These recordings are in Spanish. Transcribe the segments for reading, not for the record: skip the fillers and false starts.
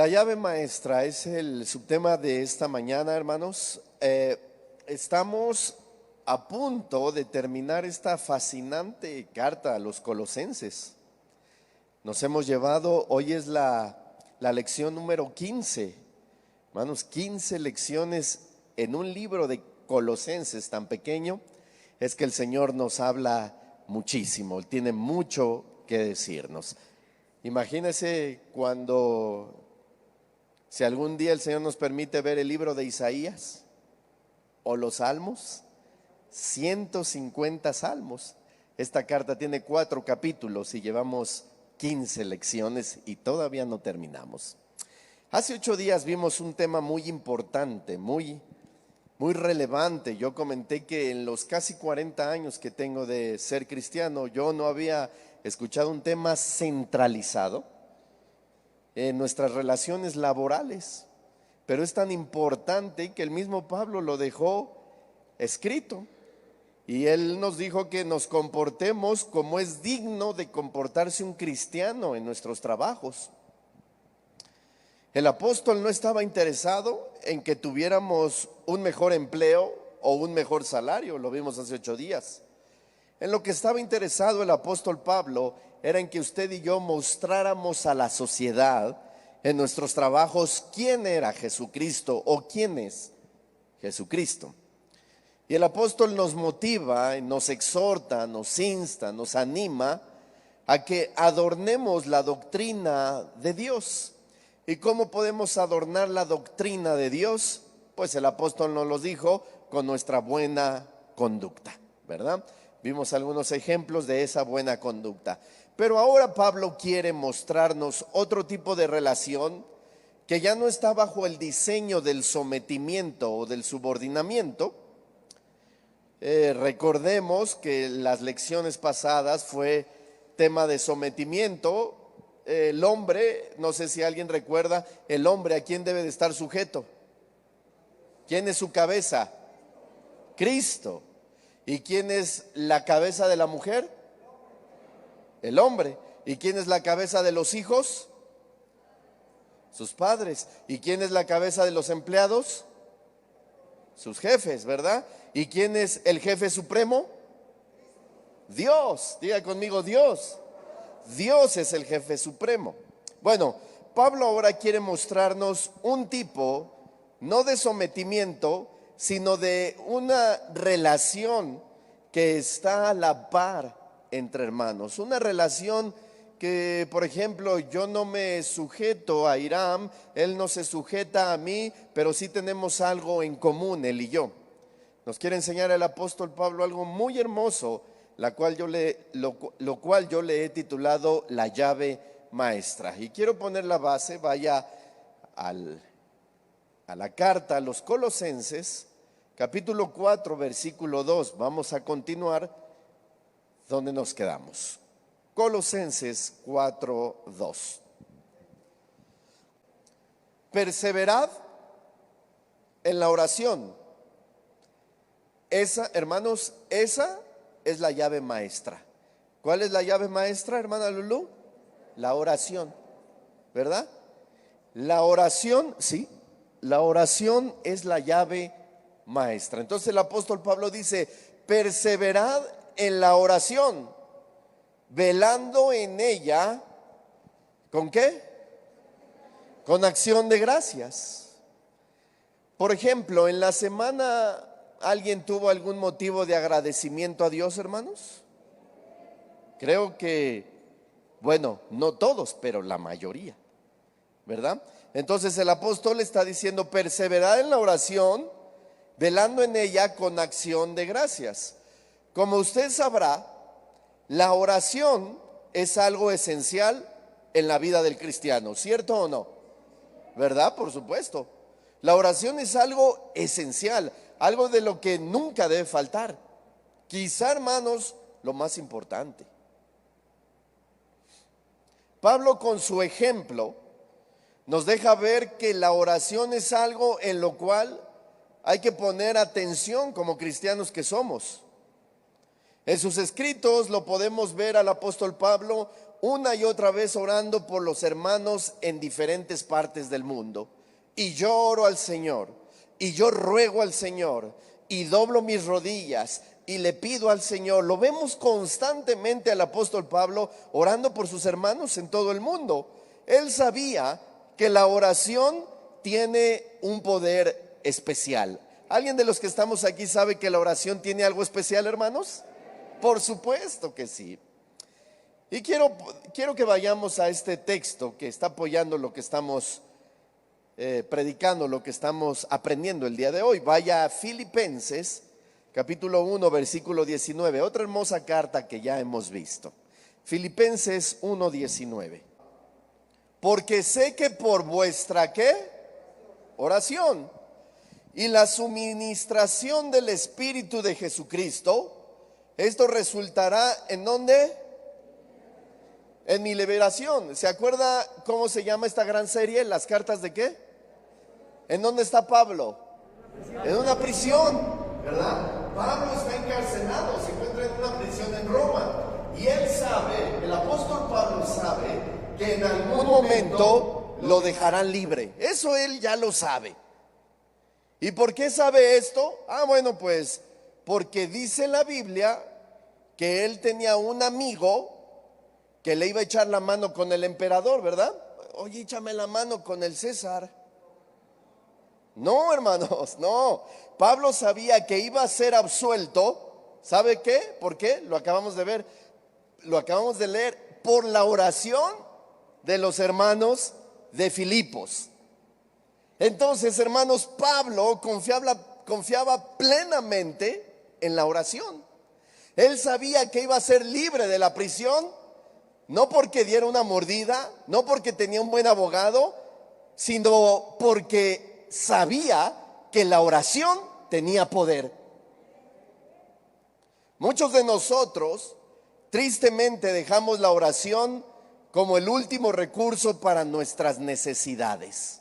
La llave maestra es el subtema de esta mañana, hermanos. Estamos a punto de terminar esta fascinante carta a los Colosenses. Nos hemos llevado, hoy es la lección número 15. Hermanos, 15 lecciones en un libro de Colosenses tan pequeño. Es que el Señor nos habla muchísimo, tiene mucho que decirnos. Imagínense si algún día el Señor nos permite ver el libro de Isaías o los Salmos, 150 salmos. Esta carta tiene 4 capítulos y llevamos 15 lecciones y todavía no terminamos. Hace 8 días vimos un tema muy importante, muy relevante. Yo comenté que en los casi 40 años que tengo de ser cristiano, yo no había escuchado un tema centralizado en nuestras relaciones laborales, pero es tan importante que el mismo Pablo lo dejó escrito y él nos dijo que nos comportemos como es digno de comportarse un cristiano en nuestros trabajos. El apóstol no estaba interesado en que tuviéramos un mejor empleo o un mejor salario, lo vimos hace 8 días. En lo que estaba interesado el apóstol Pablo era en que usted y yo mostráramos a la sociedad en nuestros trabajos quién era Jesucristo o quién es Jesucristo. Y el apóstol nos motiva, nos exhorta, nos insta, nos anima a que adornemos la doctrina de Dios. ¿Y cómo podemos adornar la doctrina de Dios? Pues el apóstol nos lo dijo, con nuestra buena conducta, ¿verdad? Vimos algunos ejemplos de esa buena conducta. Pero ahora Pablo quiere mostrarnos otro tipo de relación que ya no está bajo el diseño del sometimiento o del subordinamiento. Recordemos que las lecciones pasadas fue tema de sometimiento. El hombre, no sé si alguien recuerda, el hombre ¿a quién debe de estar sujeto? ¿Quién es su cabeza? Cristo. ¿Y quién es la cabeza de la mujer? El hombre. ¿Y quién es la cabeza de los hijos? Sus padres. ¿Y quién es la cabeza de los empleados? Sus jefes, ¿verdad? ¿Y quién es el jefe supremo? Dios. Diga conmigo, Dios. Dios es el jefe supremo. Bueno, Pablo ahora quiere mostrarnos un tipo, no de sometimiento, sino de una relación que está a la par entre hermanos. Una relación que, por ejemplo, yo no me sujeto a Hiram, él no se sujeta a mí, pero sí tenemos algo en común, él y yo. Nos quiere enseñar el apóstol Pablo algo muy hermoso, lo cual yo le he titulado la llave maestra. Y quiero poner la base, vaya a la carta a los Colosenses, capítulo 4, versículo 2. Vamos a continuar donde nos quedamos. Colosenses 4, 2. Perseverad en la oración. Esa, hermanos, esa es la llave maestra. ¿Cuál es la llave maestra, hermana Lulú? La oración, ¿verdad? La oración, sí, la oración es la llave maestra. Entonces el apóstol Pablo dice, perseverad en la oración, velando en ella, ¿con qué? Con acción de gracias. Por ejemplo, en la semana, ¿alguien tuvo algún motivo de agradecimiento a Dios, hermanos? Creo que, bueno, no todos, pero la mayoría, ¿verdad? Entonces el apóstol está diciendo, perseverad en la oración, velando en ella con acción de gracias. Como usted sabrá, la oración es algo esencial en la vida del cristiano, ¿cierto o no? ¿Verdad? Por supuesto. La oración es algo esencial, algo de lo que nunca debe faltar. Quizá, hermanos, lo más importante. Pablo, con su ejemplo, nos deja ver que la oración es algo en lo cual hay que poner atención como cristianos que somos. En sus escritos lo podemos ver al apóstol Pablo una y otra vez orando por los hermanos en diferentes partes del mundo. Y yo oro al Señor, y yo ruego al Señor, y doblo mis rodillas, y le pido al Señor. Lo vemos constantemente al apóstol Pablo orando por sus hermanos en todo el mundo. Él sabía que la oración tiene un poder especial. ¿Alguien de los que estamos aquí sabe que la oración tiene algo especial, hermanos? Por supuesto que sí. Y quiero que vayamos a este texto que está apoyando lo que estamos predicando, lo que estamos aprendiendo el día de hoy. Vaya a Filipenses, capítulo 1, versículo 19. Otra hermosa carta que ya hemos visto. Filipenses 1, 19. Porque sé que por vuestra, ¿qué? Oración y la suministración del Espíritu de Jesucristo, esto resultará ¿en dónde? En mi liberación. ¿Se acuerda cómo se llama esta gran serie? ¿Las cartas de qué? ¿En dónde está Pablo? En una prisión, ¿verdad? Pablo está encarcelado, se encuentra en una prisión en Roma. Y él sabe, el apóstol Pablo sabe, que en algún momento lo dejarán libre. Eso él ya lo sabe. ¿Y por qué sabe esto? Bueno, pues porque dice la Biblia que él tenía un amigo que le iba a echar la mano con el emperador, ¿verdad? Oye, échame la mano con el César. No, hermanos, no. Pablo sabía que iba a ser absuelto. ¿Sabe qué? ¿Por qué? Lo acabamos de ver, lo acabamos de leer, por la oración de los hermanos de Filipos. Entonces, hermanos, Pablo confiaba plenamente en la oración. Él sabía que iba a ser libre de la prisión, no porque diera una mordida, no porque tenía un buen abogado, sino porque sabía que la oración tenía poder. Muchos de nosotros, tristemente, dejamos la oración como el último recurso para nuestras necesidades.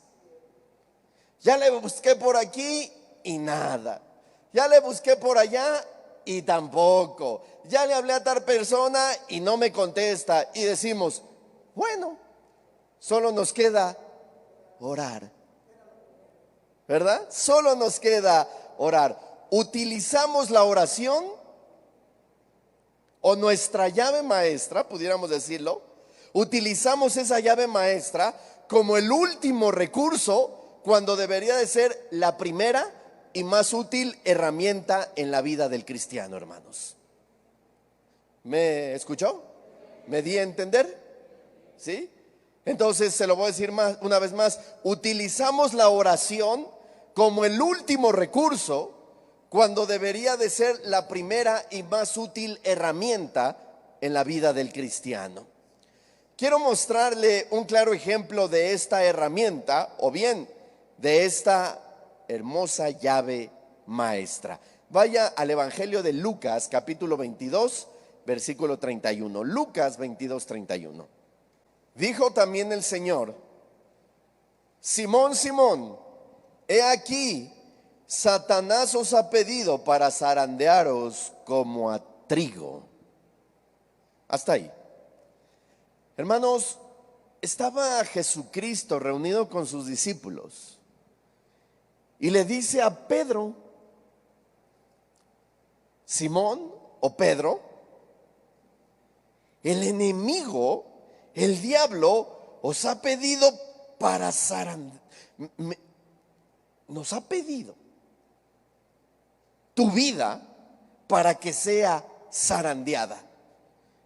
Ya le busqué por aquí y nada. Ya le busqué por allá y tampoco. Ya le hablé a tal persona y no me contesta. Y decimos, bueno, solo nos queda orar. ¿Verdad? Solo nos queda orar. Utilizamos la oración o nuestra llave maestra, pudiéramos decirlo. Utilizamos esa llave maestra como el último recurso cuando debería de ser la primera y más útil herramienta en la vida del cristiano, hermanos. ¿Me escuchó? ¿Me di a entender? ¿Sí? Entonces se lo voy a decir una vez más. Utilizamos la oración como el último recurso cuando debería de ser la primera y más útil herramienta en la vida del cristiano. Quiero mostrarle un claro ejemplo de esta herramienta, o bien de esta hermosa llave maestra. Vaya al Evangelio de Lucas, capítulo 22, versículo 31. Lucas 22, 31. Dijo también el Señor: Simón, Simón, he aquí, Satanás os ha pedido para zarandearos como a trigo. Hasta ahí. Hermanos, estaba Jesucristo reunido con sus discípulos y le dice a Pedro: Simón o Pedro, el enemigo, el diablo, os ha pedido para zarandear. Nos ha pedido tu vida para que sea zarandeada.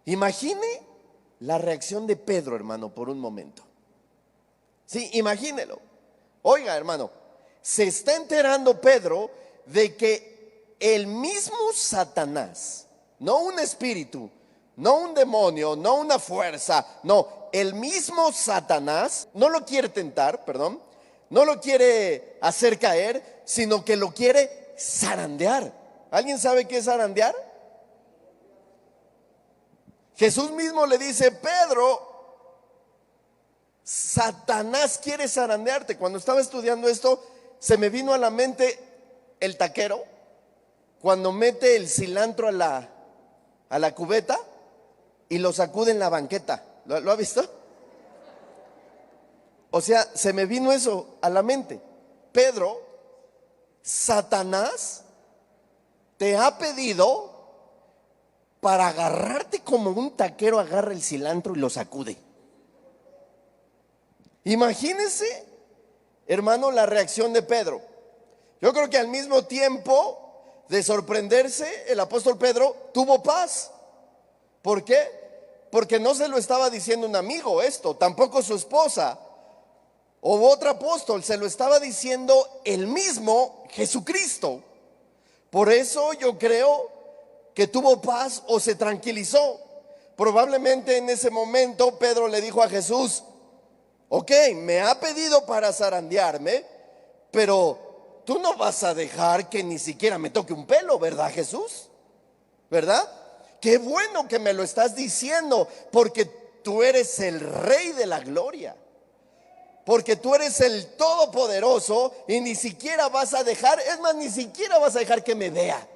Imagine la reacción de Pedro, hermano, por un momento. Sí, imagínelo. Oiga, hermano, se está enterando Pedro de que el mismo Satanás, no un espíritu, no un demonio, no una fuerza, no, el mismo Satanás no lo quiere tentar, perdón, no lo quiere hacer caer, sino que lo quiere zarandear. ¿Alguien sabe qué es zarandear? Jesús mismo le dice: Pedro, Satanás quiere zarandearte. Cuando estaba estudiando esto, se me vino a la mente el taquero, cuando mete el cilantro a la cubeta y lo sacude en la banqueta. ¿Lo ha visto? O sea, se me vino eso a la mente. Pedro, Satanás te ha pedido para agarrarte como un taquero agarra el cilantro y lo sacude. Imagínense, hermano, la reacción de Pedro. Yo creo que al mismo tiempo de sorprenderse, el apóstol Pedro tuvo paz. ¿Por qué? Porque no se lo estaba diciendo un amigo esto, tampoco su esposa o otro apóstol, se lo estaba diciendo el mismo Jesucristo. Por eso yo creo que tuvo paz o se tranquilizó. Probablemente en ese momento Pedro le dijo a Jesús: ok, me ha pedido para zarandearme, pero tú no vas a dejar que ni siquiera me toque un pelo, ¿verdad, Jesús? ¿Verdad? Qué bueno que me lo estás diciendo, porque tú eres el Rey de la gloria, porque tú eres el Todopoderoso y ni siquiera vas a dejar, es más, ni siquiera vas a dejar que me vea.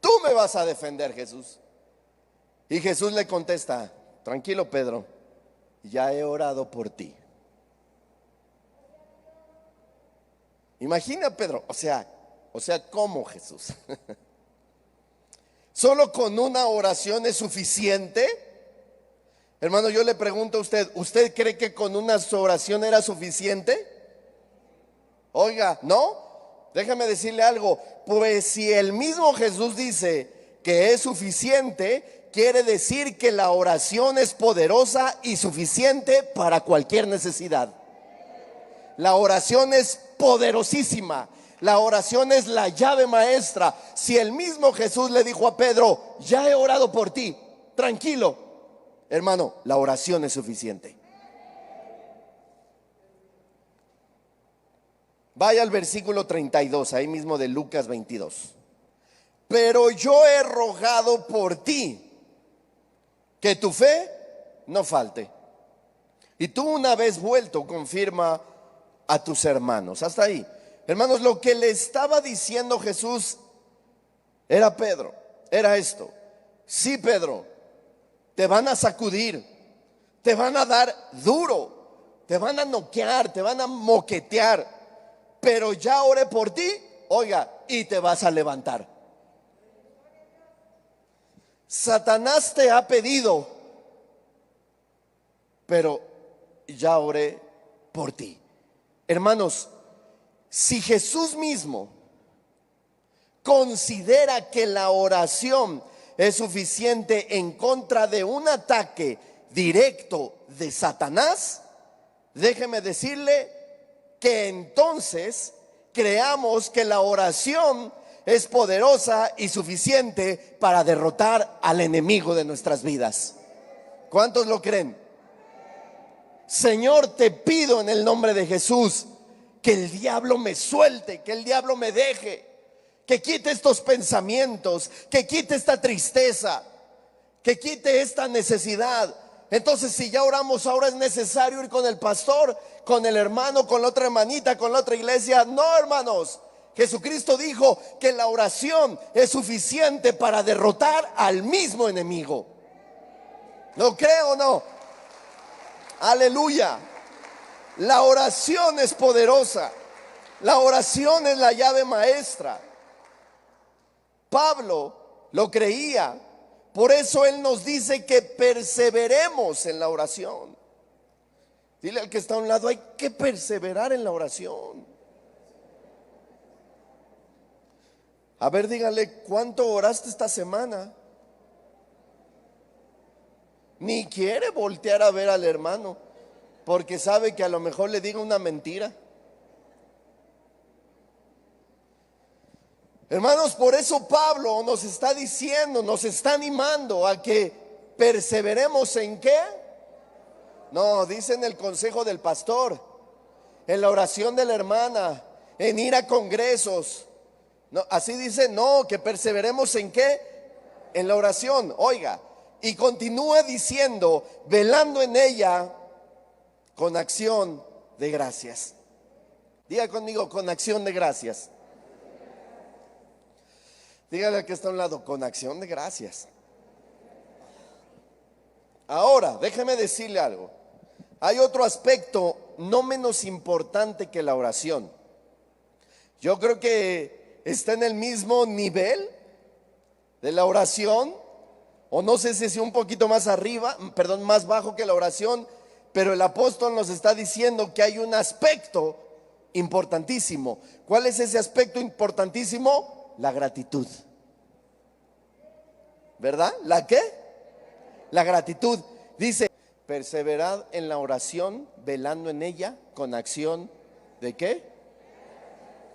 Tú me vas a defender, Jesús. Y Jesús le contesta: tranquilo, Pedro, ya he orado por ti. Imagina, Pedro, o sea, ¿cómo, Jesús? ¿Solo con una oración es suficiente? Hermano, yo le pregunto a usted, ¿usted cree que con una oración era suficiente? Oiga, ¿no? Déjame decirle algo, pues si el mismo Jesús dice que es suficiente, quiere decir que la oración es poderosa y suficiente para cualquier necesidad. La oración es poderosísima. La oración es la llave maestra. Si el mismo Jesús le dijo a Pedro: ya he orado por ti, tranquilo, hermano, la oración es suficiente. Vaya al versículo 32, ahí mismo de Lucas 22. Pero yo he rogado por ti, que tu fe no falte. Y tú, una vez vuelto, confirma a tus hermanos. Hasta ahí. Hermanos, lo que le estaba diciendo Jesús era Pedro, era esto: sí, Pedro, te van a sacudir, te van a dar duro, te van a noquear, te van a moquetear, pero ya oré por ti, oiga, y te vas a levantar. Satanás te ha pedido, pero ya oré por ti. Hermanos, si Jesús mismo considera que la oración es suficiente en contra de un ataque directo de Satanás, déjeme decirle que entonces creamos que la oración es poderosa y suficiente para derrotar al enemigo de nuestras vidas. ¿Cuántos lo creen? Señor, te pido en el nombre de Jesús que el diablo me suelte, que el diablo me deje, que quite estos pensamientos, que quite esta tristeza, que quite esta necesidad. Entonces, si ya oramos, ahora es necesario ir con el pastor, con el hermano, con la otra hermanita, con la otra iglesia. No, hermanos, Jesucristo dijo que la oración es suficiente para derrotar al mismo enemigo. ¿Lo cree o no? Aleluya. La oración es poderosa. La oración es la llave maestra. Pablo lo creía. Por eso él nos dice que perseveremos en la oración. Dile al que está a un lado: hay que perseverar en la oración. A ver, dígale: ¿cuánto oraste esta semana? Ni quiere voltear a ver al hermano, porque sabe que a lo mejor le diga una mentira. Hermanos, por eso Pablo nos está diciendo, nos está animando a que perseveremos ¿en qué? No, dice en el consejo del pastor, en la oración de la hermana, en ir a congresos. No, así dice, no, que perseveremos ¿en qué? En la oración, oiga. Y continúa diciendo, velando en ella con acción de gracias. Diga conmigo: con acción de gracias. Dígale al que está a un lado: con acción de gracias. Ahora, déjeme decirle algo. Hay otro aspecto no menos importante que la oración. Yo creo que está en el mismo nivel de la oración, o no sé si es un poquito más arriba, perdón, más bajo que la oración, pero el apóstol nos está diciendo que hay un aspecto importantísimo. ¿Cuál es ese aspecto importantísimo? La gratitud. ¿Verdad? ¿La qué? La gratitud. Dice, perseverad en la oración, velando en ella con acción ¿de qué?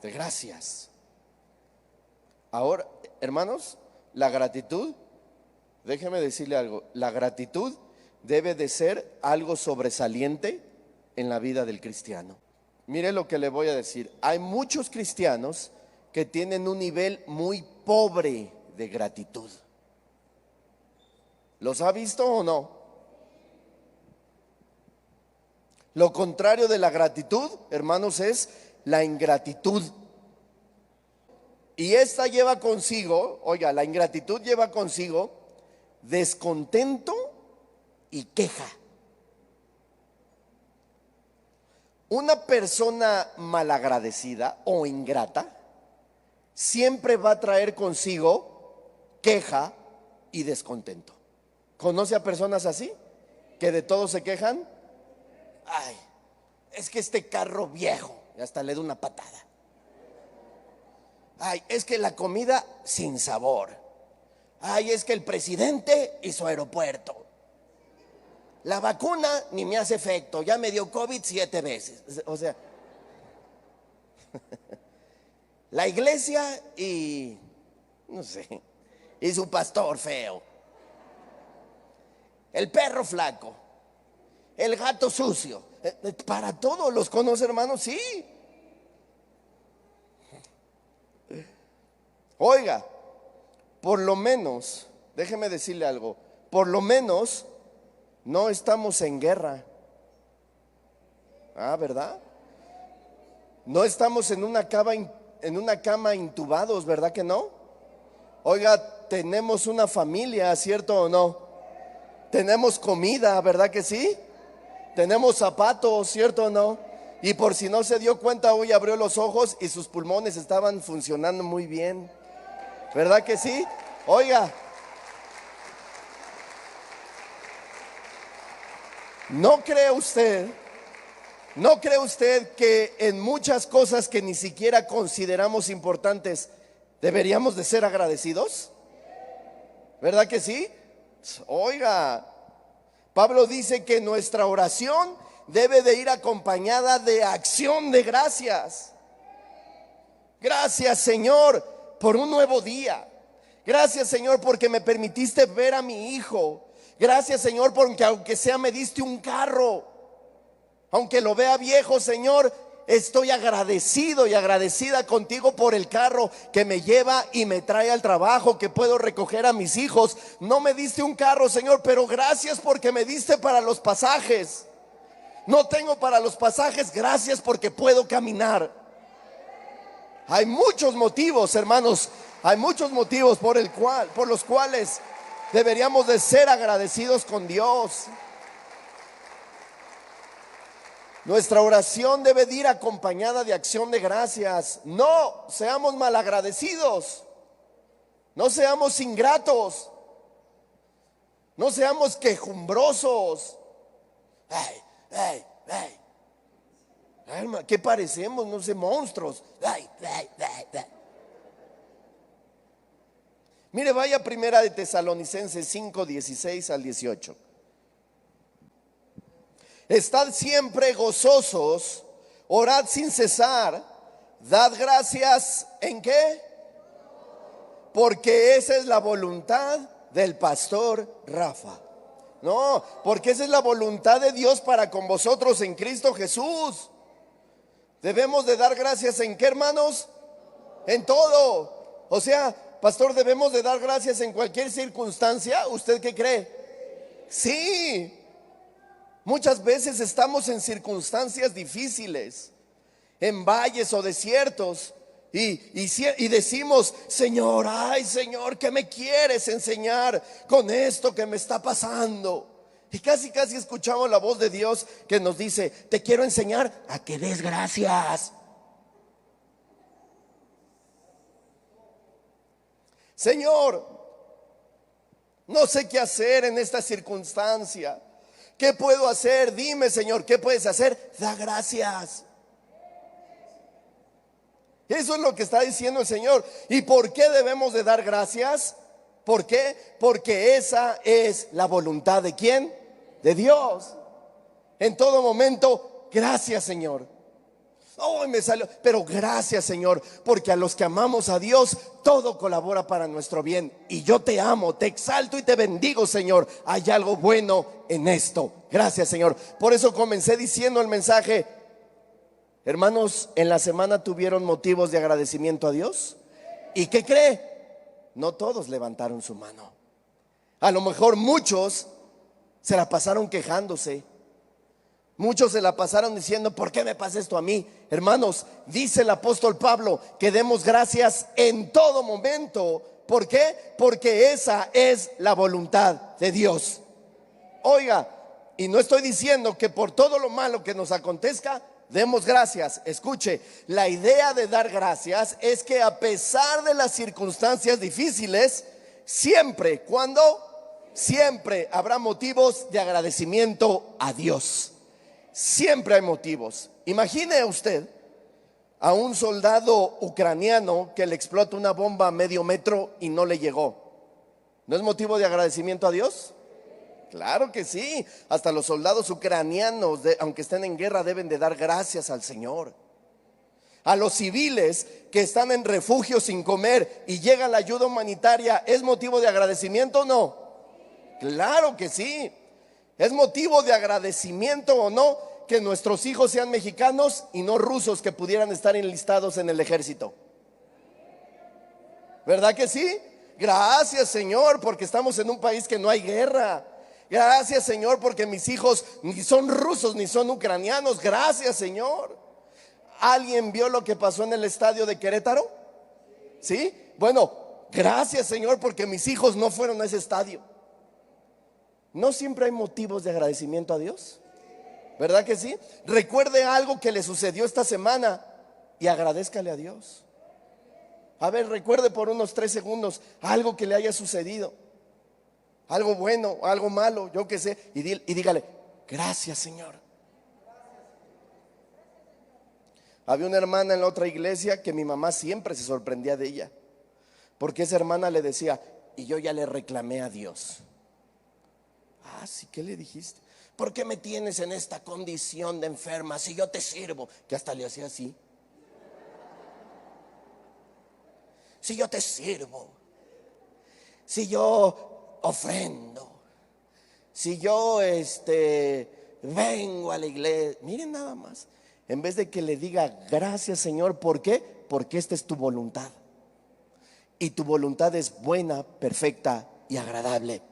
De gracias. Ahora, hermanos, la gratitud, déjeme decirle algo, la gratitud debe de ser algo sobresaliente en la vida del cristiano. Mire lo que le voy a decir. Hay muchos cristianos que tienen un nivel muy pobre de gratitud. ¿Los ha visto o no? Lo contrario de la gratitud, hermanos, es la ingratitud. Y esta lleva consigo, oiga, la ingratitud lleva consigo descontento y queja. Una persona malagradecida o ingrata siempre va a traer consigo queja y descontento. ¿Conoce a personas así? Que de todo se quejan. Ay, es que este carro viejo, y hasta le da una patada. Ay, es que la comida sin sabor. Ay, es que el presidente y su aeropuerto. La vacuna ni me hace efecto, ya me dio COVID 7 veces. O sea, la iglesia y, no sé, y su pastor feo. El perro flaco, el gato sucio. Para todos los conoce, hermanos, sí. Oiga, por lo menos, déjeme decirle algo, por lo menos no estamos en guerra. Ah, ¿verdad? No estamos en una cama intubados, ¿verdad que no? Oiga, tenemos una familia, ¿cierto o no? Tenemos comida, ¿verdad que sí? Tenemos zapatos, ¿cierto o no? Y por si no se dio cuenta, hoy abrió los ojos y sus pulmones estaban funcionando muy bien. ¿Verdad que sí? Oiga, ¿no cree usted que en muchas cosas que ni siquiera consideramos importantes deberíamos de ser agradecidos? ¿Verdad que sí? Oiga, Pablo dice que nuestra oración debe de ir acompañada de acción de gracias. Gracias, Señor, por un nuevo día. Gracias, Señor, porque me permitiste ver a mi hijo. Gracias, Señor, porque aunque sea me diste un carro. Aunque lo vea viejo, Señor, estoy agradecido y agradecida contigo por el carro que me lleva y me trae al trabajo, que puedo recoger a mis hijos. No me diste un carro, Señor, pero gracias porque me diste para los pasajes. No tengo para los pasajes, gracias porque puedo caminar. Hay muchos motivos, hermanos, hay muchos motivos por los cuales deberíamos de ser agradecidos con Dios. Nuestra oración debe de ir acompañada de acción de gracias. No seamos malagradecidos, no seamos ingratos, no seamos quejumbrosos. Ay, ay, ay. Hermano, ¿qué parecemos? No sé, monstruos. Ay, ay, ay, ay. Mire, vaya primera de Tesalonicenses 5, 16 al 18. Estad siempre gozosos, orad sin cesar, dad gracias ¿en qué? Porque esa es la voluntad del pastor Rafa. No, porque esa es la voluntad de Dios para con vosotros en Cristo Jesús. Debemos de dar gracias ¿en qué, hermanos? En todo. O sea, pastor, debemos de dar gracias en cualquier circunstancia. ¿Usted qué cree? Sí. Muchas veces estamos en circunstancias difíciles, en valles o desiertos, y decimos, Señor, ay Señor, ¿qué me quieres enseñar con esto que me está pasando? Y casi escuchamos la voz de Dios que nos dice: te quiero enseñar a que des gracias. Señor, no sé qué hacer en esta circunstancia. ¿Qué puedo hacer? Dime, Señor, ¿qué puedes hacer? Da gracias. Eso es lo que está diciendo el Señor. ¿Y por qué debemos de dar gracias? ¿Por qué? Porque esa es la voluntad ¿de quién? De Dios. En todo momento, gracias, Señor. Oh, me salió, pero gracias, Señor, porque a los que amamos a Dios, todo colabora para nuestro bien. Y yo te amo, te exalto y te bendigo, Señor. Hay algo bueno en esto. Gracias, Señor. Por eso comencé diciendo el mensaje. Hermanos, en la semana tuvieron motivos de agradecimiento a Dios. ¿Y qué cree? No todos levantaron su mano. A lo mejor muchos se la pasaron quejándose. Muchos se la pasaron diciendo: ¿por qué me pasa esto a mí? Hermanos, dice el apóstol Pablo que demos gracias en todo momento. ¿Por qué? Porque esa es la voluntad de Dios. Oiga, y no estoy diciendo que por todo lo malo que nos acontezca demos gracias. Escuche, la idea de dar gracias es que a pesar de las circunstancias difíciles, siempre, siempre habrá motivos de agradecimiento a Dios. Siempre hay motivos. Imagine usted a un soldado ucraniano que le explota una bomba a medio metro y no le llegó. ¿No es motivo de agradecimiento a Dios? Claro que sí. Hasta los soldados ucranianos, aunque estén en guerra, deben de dar gracias al Señor. A los civiles que están en refugio sin comer y llega la ayuda humanitaria, ¿es motivo de agradecimiento o no? Claro que sí. ¿Es motivo de agradecimiento o no que nuestros hijos sean mexicanos y no rusos que pudieran estar enlistados en el ejército? ¿Verdad que sí? Gracias, Señor, porque estamos en un país que no hay guerra. Gracias, Señor, porque mis hijos ni son rusos ni son ucranianos. Gracias, Señor. ¿Alguien vio lo que pasó en el estadio de Querétaro? ¿Sí? Bueno, gracias, Señor, porque mis hijos no fueron a ese estadio. ¿No siempre hay motivos de agradecimiento a Dios? ¿Verdad que sí? Recuerde algo que le sucedió esta semana y agradézcale a Dios. A ver, recuerde por unos 3 segundos algo que le haya sucedido. Algo bueno, algo malo, yo qué sé. Y dígale: gracias, Señor. Había una hermana en la otra iglesia que mi mamá siempre se sorprendía de ella, porque esa hermana le decía: y yo ya le reclamé a Dios. Ah, sí, ¿qué le dijiste? ¿Por qué me tienes en esta condición de enferma si yo te sirvo? Que hasta le hacía así. Si yo te sirvo, si yo ofrendo, si yo vengo a la iglesia. Miren nada más, en vez de que le diga: gracias, Señor. ¿Por qué? Porque esta es tu voluntad. Y tu voluntad es buena, perfecta y agradable.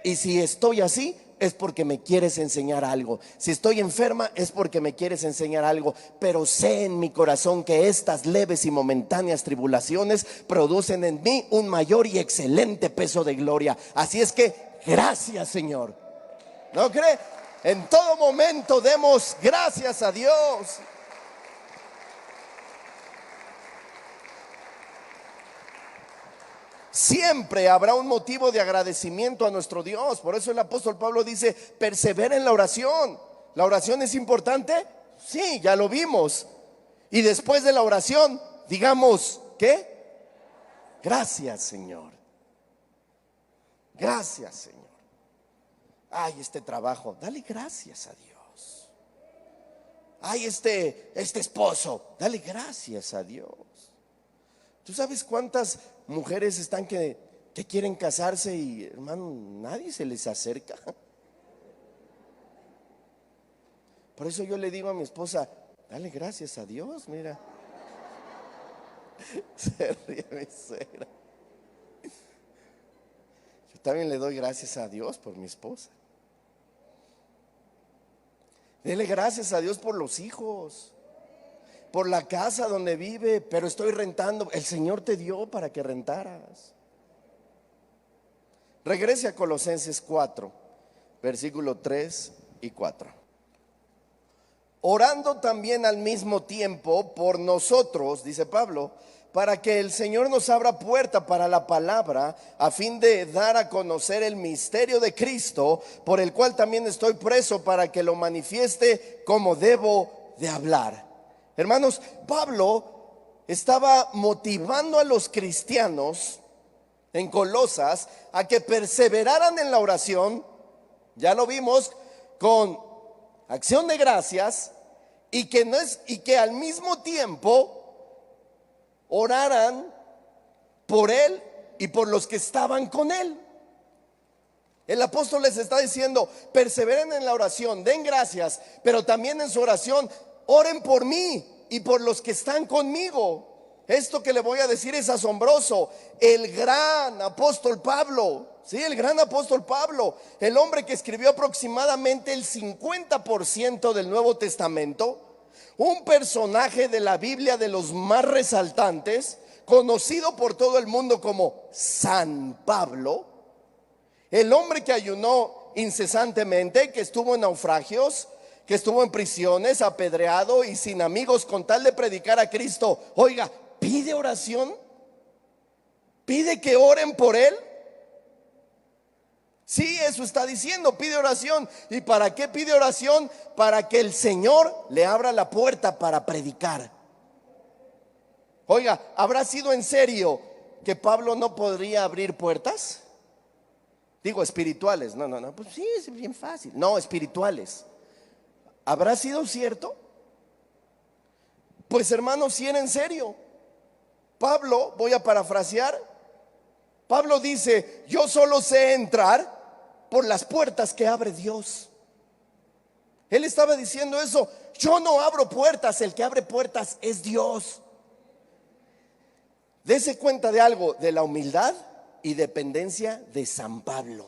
Y si estoy así, es porque me quieres enseñar algo. Si estoy enferma, es porque me quieres enseñar algo. Pero sé en mi corazón que estas leves y momentáneas tribulaciones producen en mí un mayor y excelente peso de gloria. Así es que gracias, Señor. ¿No cree? En todo momento demos gracias a Dios. Siempre habrá un motivo de agradecimiento a nuestro Dios. Por eso el apóstol Pablo dice: persevera en la oración. ¿La oración es importante? Sí, ya lo vimos. Y después de la oración, digamos: ¿qué? Gracias, Señor. Gracias, Señor. Ay, este trabajo, dale gracias a Dios. Ay, este esposo, dale gracias a Dios. ¿Tú sabes cuántas mujeres están que quieren casarse y, hermano, nadie se les acerca? Por eso yo le digo a mi esposa: dale gracias a Dios, mira. Se ríe mi suegra. Yo también le doy gracias a Dios por mi esposa. Dele gracias a Dios por los hijos, por la casa donde vive. Pero estoy rentando. El Señor te dio para que rentaras. Regrese a Colosenses 4, versículo 3 y 4. Orando también al mismo tiempo por nosotros, dice Pablo, para que el Señor nos abra puerta para la palabra, a fin de dar a conocer el misterio de Cristo, por el cual también estoy preso, para que lo manifieste como debo de hablar. Hermanos, Pablo estaba motivando a los cristianos en Colosas a que perseveraran en la oración, ya lo vimos, con acción de gracias, y que al mismo tiempo oraran por él y por los que estaban con él. El apóstol les está diciendo: perseveren en la oración, den gracias, pero también en su oración oren por mí y por los que están conmigo. Esto que le voy a decir es asombroso. El gran apóstol Pablo, sí, el gran apóstol Pablo, el hombre que escribió aproximadamente el 50% del Nuevo Testamento, un personaje de la Biblia de los más resaltantes, conocido por todo el mundo como San Pablo, el hombre que ayunó incesantemente, que estuvo en naufragios, que estuvo en prisiones, apedreado y sin amigos con tal de predicar a Cristo. Oiga, pide oración, pide que oren por él. Sí, eso está diciendo, pide oración. ¿Y para qué pide oración? Para que el Señor le abra la puerta para predicar. Oiga, ¿habrá sido en serio que Pablo no podría abrir puertas? Digo, espirituales. No, pues sí, es bien fácil. No, espirituales. ¿Habrá sido cierto? Pues hermanos, si era en serio. Pablo, voy a parafrasear, Pablo dice: yo solo sé entrar por las puertas que abre Dios. Él estaba diciendo eso: yo no abro puertas, el que abre puertas es Dios. Dese cuenta de algo, de la humildad y dependencia de San Pablo.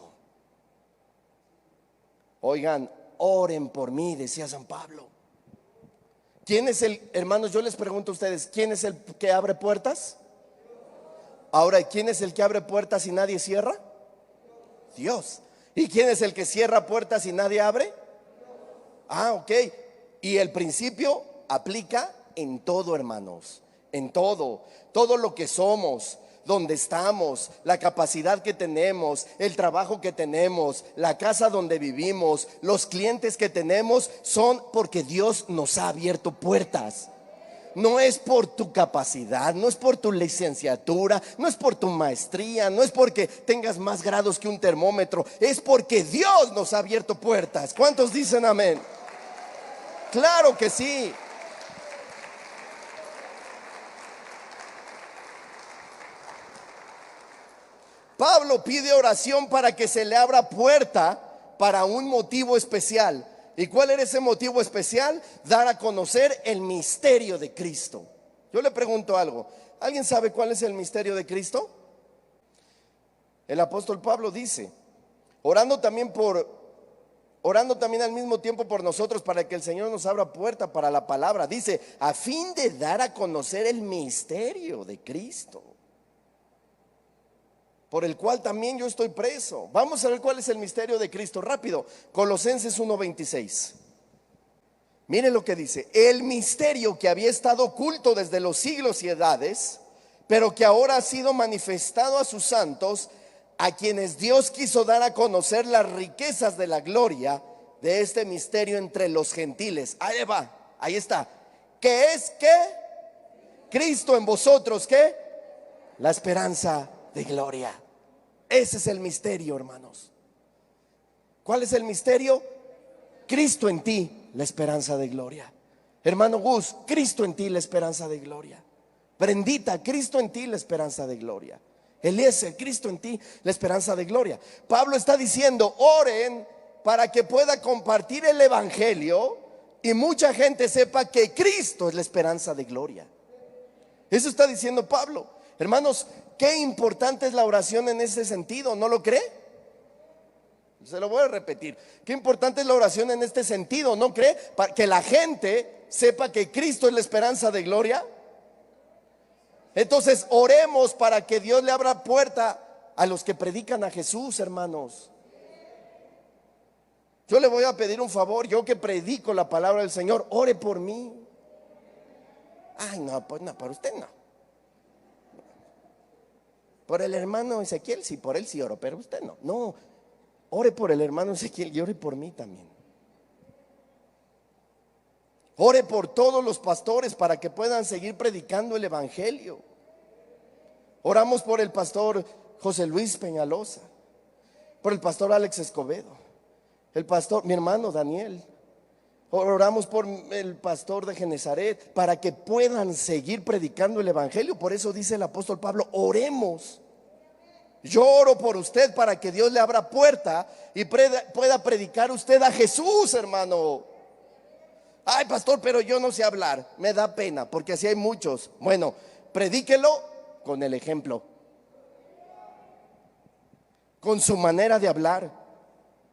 Oigan, oren por mí, decía San Pablo. ¿Quién es el, hermanos, yo les pregunto a ustedes, quién es el que abre puertas? Ahora, ¿quién es el que abre puertas y nadie cierra? Dios. ¿Y quién es el que cierra puertas y nadie abre? Ok. Y el principio aplica en todo, hermanos, en todo lo que somos, donde estamos, la capacidad que tenemos, el trabajo que tenemos, la casa donde vivimos, los clientes que tenemos, son porque Dios nos ha abierto puertas. No es por tu capacidad, no es por tu licenciatura, no es por tu maestría, no es porque tengas más grados que un termómetro, es porque Dios nos ha abierto puertas. ¿Cuántos dicen amén? Claro que sí. Pablo pide oración para que se le abra puerta para un motivo especial. ¿Y cuál era ese motivo especial? Dar a conocer el misterio de Cristo. Yo le pregunto algo: ¿alguien sabe cuál es el misterio de Cristo? El apóstol Pablo dice: orando también al mismo tiempo por nosotros, para que el Señor nos abra puerta para la palabra. Dice: a fin de dar a conocer el misterio de Cristo, por el cual también yo estoy preso. Vamos a ver cuál es el misterio de Cristo, rápido. Colosenses 1:26. Miren lo que dice: el misterio que había estado oculto desde los siglos y edades, pero que ahora ha sido manifestado a sus santos, a quienes Dios quiso dar a conocer las riquezas de la gloria de este misterio entre los gentiles. Ahí va, ahí está. ¿Qué es qué? Cristo en vosotros, ¿qué? La esperanza de gloria. Ese es el misterio, hermanos. ¿Cuál es el misterio? Cristo en ti, la esperanza de gloria. Hermano Gus, Cristo en ti, la esperanza de gloria. Brendita, Cristo en ti, la esperanza de gloria. Eliezer, Cristo en ti, la esperanza de gloria. Pablo está diciendo: oren para que pueda compartir el evangelio y mucha gente sepa que Cristo es la esperanza de gloria. Eso está diciendo Pablo. Hermanos, qué importante es la oración en ese sentido, ¿no lo cree? Se lo voy a repetir. Qué importante es la oración en este sentido, ¿no cree? Para que la gente sepa que Cristo es la esperanza de gloria. Entonces oremos para que Dios le abra puerta a los que predican a Jesús, hermanos. Yo le voy a pedir un favor, yo que predico la palabra del Señor, ore por mí. Ay, no, pues no, por usted no. Por el hermano Ezequiel, sí, por él sí oro, pero usted no. No, ore por el hermano Ezequiel y ore por mí también. Ore por todos los pastores para que puedan seguir predicando el evangelio. Oramos por el pastor José Luis Peñalosa, por el pastor Alex Escobedo, el pastor, mi hermano Daniel. Oramos por el pastor de Genezaret para que puedan seguir predicando el evangelio. Por eso dice el apóstol Pablo, oremos. Yo oro por usted para que Dios le abra puerta y pueda predicar usted a Jesús, hermano. Ay, pastor, pero yo no sé hablar. Me da pena porque así hay muchos. Bueno, predíquelo con el ejemplo, con su manera de hablar.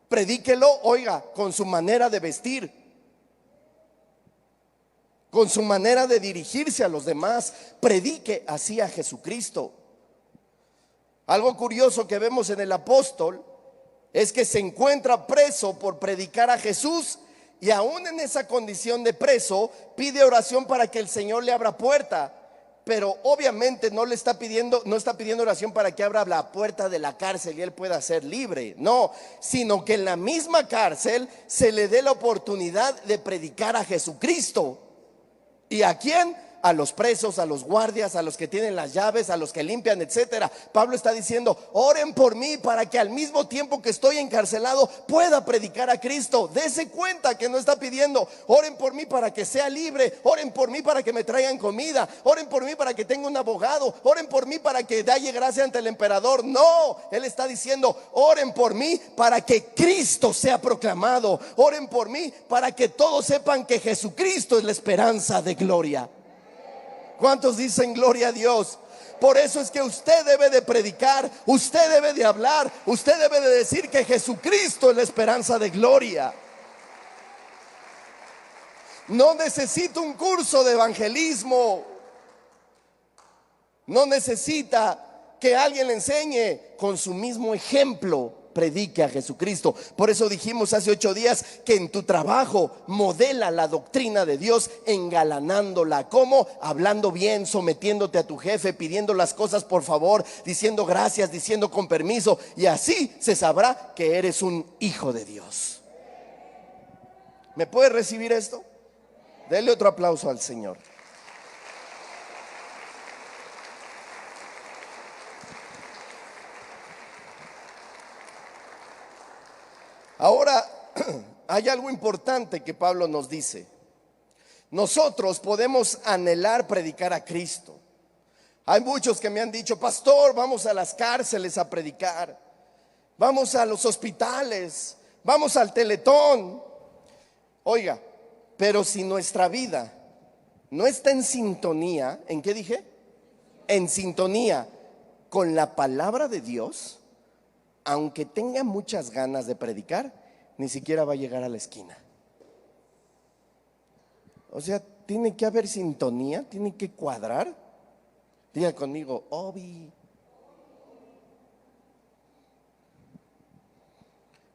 Predíquelo, oiga, con su manera de vestir, con su manera de dirigirse a los demás. Predique así a Jesucristo. Algo curioso que vemos en el apóstol es que se encuentra preso por predicar a Jesús, y aún en esa condición de preso pide oración para que el Señor le abra puerta. Pero obviamente no está pidiendo oración para que abra la puerta de la cárcel y él pueda ser libre. No, sino que en la misma cárcel se le dé la oportunidad de predicar a Jesucristo. ¿Y a quién? A los presos, a los guardias, a los que tienen las llaves, a los que limpian, etcétera. Pablo está diciendo, oren por mí para que al mismo tiempo que estoy encarcelado pueda predicar a Cristo. Dese cuenta que no está pidiendo, oren por mí para que sea libre, oren por mí para que me traigan comida, oren por mí para que tenga un abogado, oren por mí para que dalle gracia ante el emperador. No, él está diciendo, oren por mí para que Cristo sea proclamado. Oren por mí para que todos sepan que Jesucristo es la esperanza de gloria. ¿Cuántos dicen gloria a Dios? Por eso es que usted debe de predicar, usted debe de hablar, usted debe de decir que Jesucristo es la esperanza de gloria. No necesita un curso de evangelismo, no necesita que alguien le enseñe. Con su mismo ejemplo predique a Jesucristo. Por eso dijimos hace 8 días que en tu trabajo modela la doctrina de Dios, engalanándola. ¿Cómo? Hablando bien, sometiéndote a tu jefe, pidiendo las cosas por favor, diciendo gracias, diciendo con permiso, y así se sabrá que eres un hijo de Dios. ¿Me puede recibir esto? Dele otro aplauso al Señor. Ahora, hay algo importante que Pablo nos dice. Nosotros podemos anhelar predicar a Cristo. Hay muchos que me han dicho, pastor, vamos a las cárceles a predicar, vamos a los hospitales, vamos al Teletón. Oiga, pero si nuestra vida no está en sintonía, ¿en qué dije? En sintonía con la palabra de Dios, aunque tenga muchas ganas de predicar, ni siquiera va a llegar a la esquina. O sea, tiene que haber sintonía, tiene que cuadrar. Diga conmigo, Obi.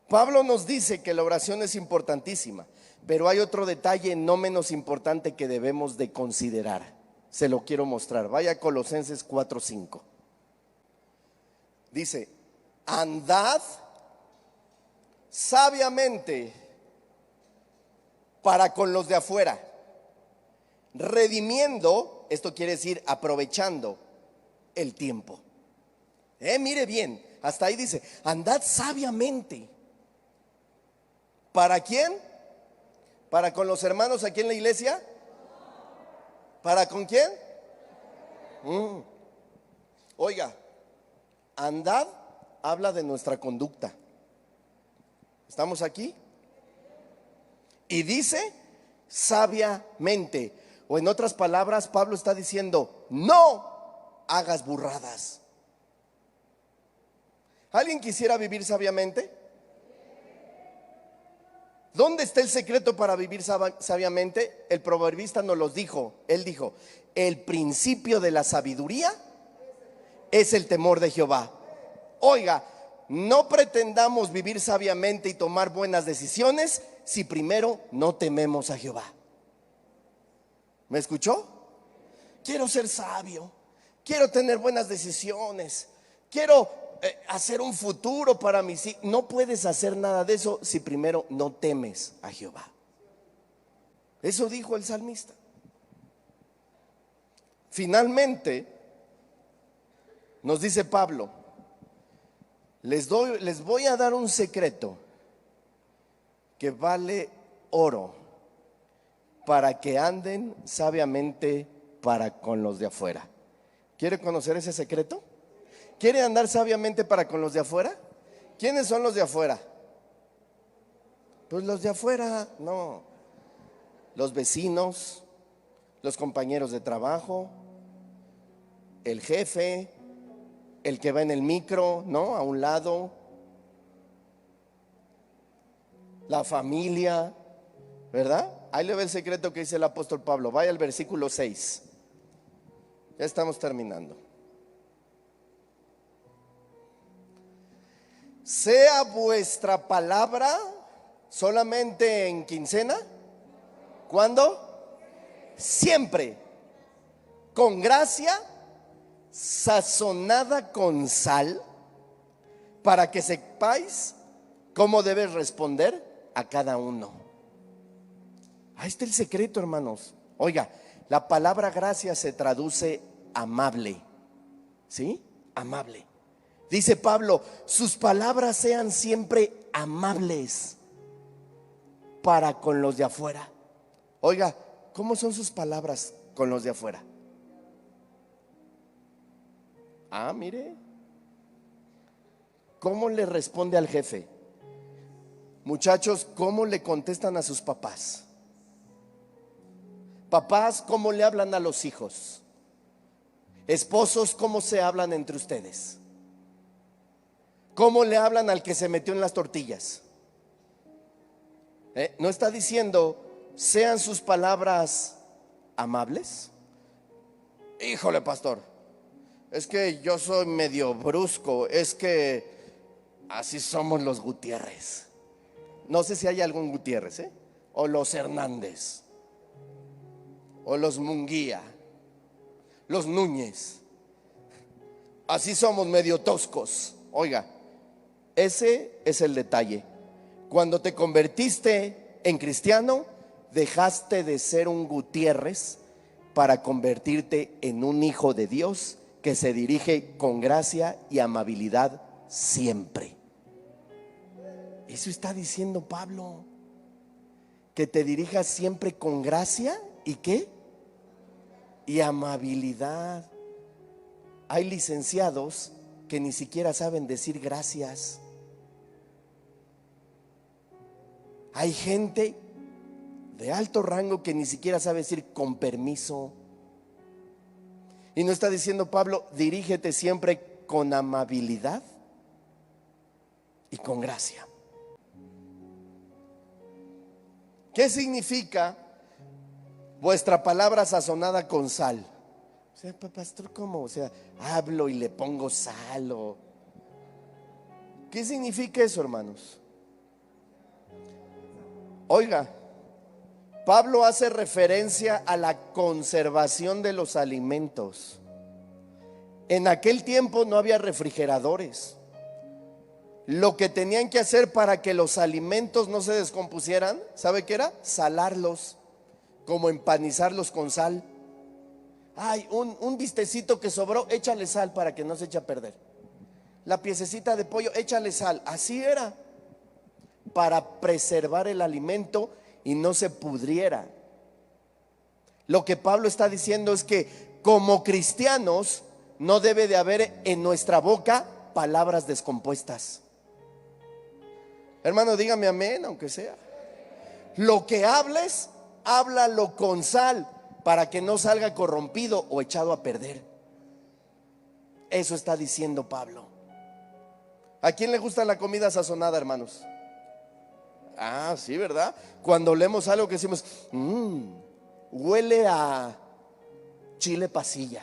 Pablo nos dice que la oración es importantísima, pero hay otro detalle no menos importante que debemos de considerar. Se lo quiero mostrar. Vaya a Colosenses 4:5. Dice, andad sabiamente para con los de afuera, redimiendo, esto quiere decir aprovechando el tiempo. Mire bien, hasta ahí dice, andad sabiamente. ¿Para quién? ¿Para con los hermanos aquí en la iglesia? ¿Para con quién? Oiga, andad habla de nuestra conducta. ¿Estamos aquí? Y dice sabiamente, o en otras palabras, Pablo está diciendo, no hagas burradas. ¿Alguien quisiera vivir sabiamente? ¿Dónde está el secreto para vivir sabiamente? El proverbista nos los dijo. Él dijo, el principio de la sabiduría es el temor de Jehová. Oiga, no pretendamos vivir sabiamente y tomar buenas decisiones si primero no tememos a Jehová. ¿Me escuchó? Quiero ser sabio, quiero tener buenas decisiones, quiero hacer un futuro para mis hijos. No puedes hacer nada de eso si primero no temes a Jehová. Eso dijo el salmista. Finalmente, nos dice Pablo, les voy a dar un secreto que vale oro para que anden sabiamente para con los de afuera. ¿Quiere conocer ese secreto? ¿Quiere andar sabiamente para con los de afuera? ¿Quiénes son los de afuera? Pues los de afuera, no. Los vecinos, los compañeros de trabajo, el jefe, el que va en el micro, ¿no? A un lado, la familia, ¿verdad? Ahí le ve el secreto que dice el apóstol Pablo. Vaya al versículo 6. Ya estamos terminando. Sea vuestra palabra solamente en quincena. ¿Cuándo? Siempre. Con gracia, sazonada con sal, para que sepáis cómo debes responder a cada uno. Ahí está el secreto, hermanos. Oiga, la palabra gracia se traduce amable. ¿Sí? Amable. Dice Pablo, sus palabras sean siempre amables para con los de afuera. Oiga, ¿cómo son sus palabras con los de afuera? Ah, mire. ¿Cómo le responde al jefe? Muchachos, ¿cómo le contestan a sus papás? Papás, ¿cómo le hablan a los hijos? Esposos, ¿cómo se hablan entre ustedes? ¿Cómo le hablan al que se metió en las tortillas? ¿No está diciendo sean sus palabras amables? Híjole, pastor, es que yo soy medio brusco, es que así somos los Gutiérrez. No sé si hay algún Gutiérrez, o los Hernández, o los Munguía, los Núñez. Así somos medio toscos. Oiga, ese es el detalle. Cuando te convertiste en cristiano, dejaste de ser un Gutiérrez para convertirte en un hijo de Dios que se dirige con gracia y amabilidad siempre. Eso está diciendo Pablo, que te dirijas siempre con gracia y ¿qué? Y amabilidad. Hay licenciados que ni siquiera saben decir gracias. Hay gente de alto rango que ni siquiera sabe decir con permiso. Y no está diciendo Pablo, dirígete siempre con amabilidad y con gracia. ¿Qué significa vuestra palabra sazonada con sal? O sea, pastor, ¿cómo? O sea, hablo y le pongo sal. ¿Qué significa eso, hermanos? Oiga, Pablo hace referencia a la conservación de los alimentos. En aquel tiempo no había refrigeradores. Lo que tenían que hacer para que los alimentos no se descompusieran, ¿sabe qué era? Salarlos, como empanizarlos con sal. Ay, un bistecito que sobró, échale sal para que no se eche a perder. La piececita de pollo, échale sal. Así era, para preservar el alimento y no se pudriera. Lo que Pablo está diciendo es que como cristianos no debe de haber en nuestra boca palabras descompuestas. Hermano, dígame amén, aunque sea. Lo que hables, háblalo con sal para que no salga corrompido o echado a perder. Eso está diciendo Pablo. ¿A quién le gusta la comida sazonada, hermanos? Ah, sí, ¿verdad? Cuando leemos algo que decimos, huele a chile pasilla,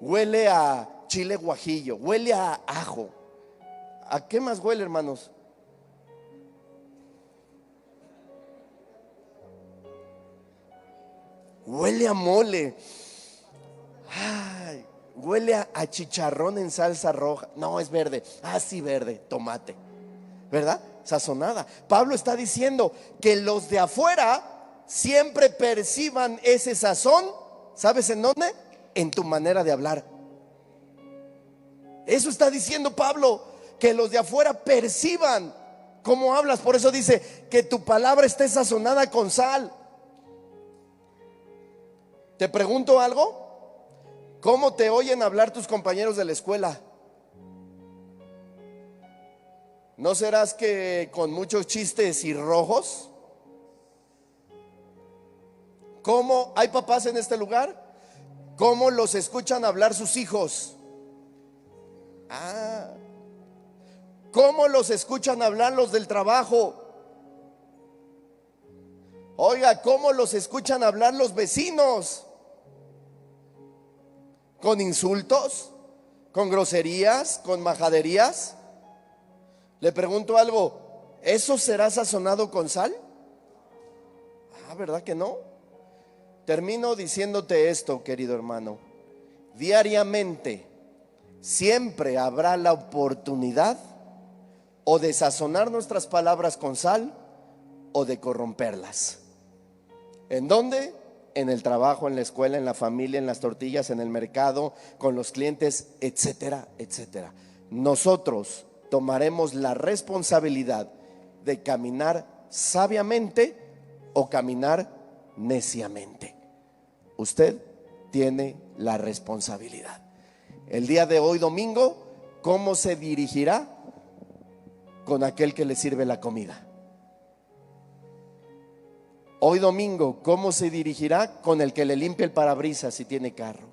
huele a chile guajillo, huele a ajo. ¿A qué más huele, hermanos? Huele a mole. Ay, huele a chicharrón en salsa roja. No, es verde. Ah, sí, verde, tomate. ¿Verdad? Sazonada. Pablo está diciendo que los de afuera siempre perciban ese sazón. ¿Sabes en dónde? En tu manera de hablar. Eso está diciendo Pablo, que los de afuera perciban cómo hablas. Por eso dice que tu palabra esté sazonada con sal. Te pregunto algo. ¿Cómo te oyen hablar tus compañeros de la escuela? ¿No serás que con muchos chistes y rojos? ¿Cómo hay papás en este lugar? ¿Cómo los escuchan hablar sus hijos? ¿Cómo los escuchan hablar los del trabajo? Oiga, ¿cómo los escuchan hablar los vecinos? ¿Con insultos? ¿Con groserías? ¿Con majaderías? Le pregunto algo, ¿eso será sazonado con sal? ¿Verdad que no? Termino diciéndote esto, querido hermano. Diariamente, siempre habrá la oportunidad o de sazonar nuestras palabras con sal o de corromperlas. ¿En dónde? En el trabajo, en la escuela, en la familia, en las tortillas, en el mercado, con los clientes, etcétera, etcétera. Nosotros tomaremos la responsabilidad de caminar sabiamente o caminar neciamente. Usted tiene la responsabilidad. El día de hoy, domingo, ¿cómo se dirigirá con aquel que le sirve la comida? Hoy domingo, ¿cómo se dirigirá con el que le limpia el parabrisas si tiene carro?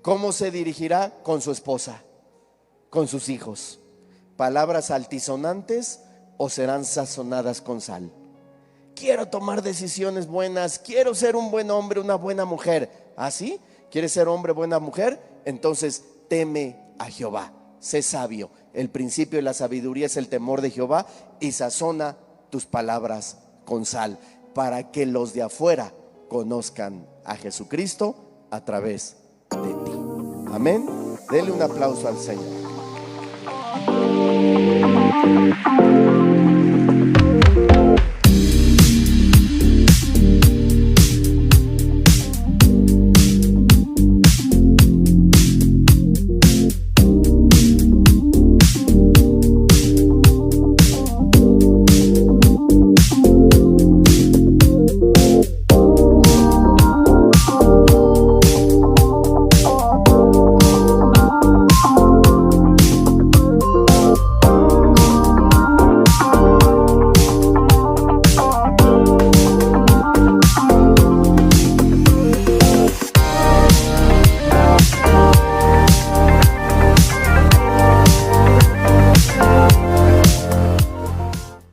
¿Cómo se dirigirá con su esposa, con sus hijos? ¿Palabras altisonantes o serán sazonadas con sal? Quiero tomar decisiones buenas, quiero ser un buen hombre, una buena mujer. ¿Ah, sí? ¿Quieres ser hombre, buena mujer? Entonces teme a Jehová, sé sabio. El principio de la sabiduría es el temor de Jehová, y sazona tus palabras con sal, para que los de afuera conozcan a Jesucristo a través de ti. Amén. Dele un aplauso al Señor.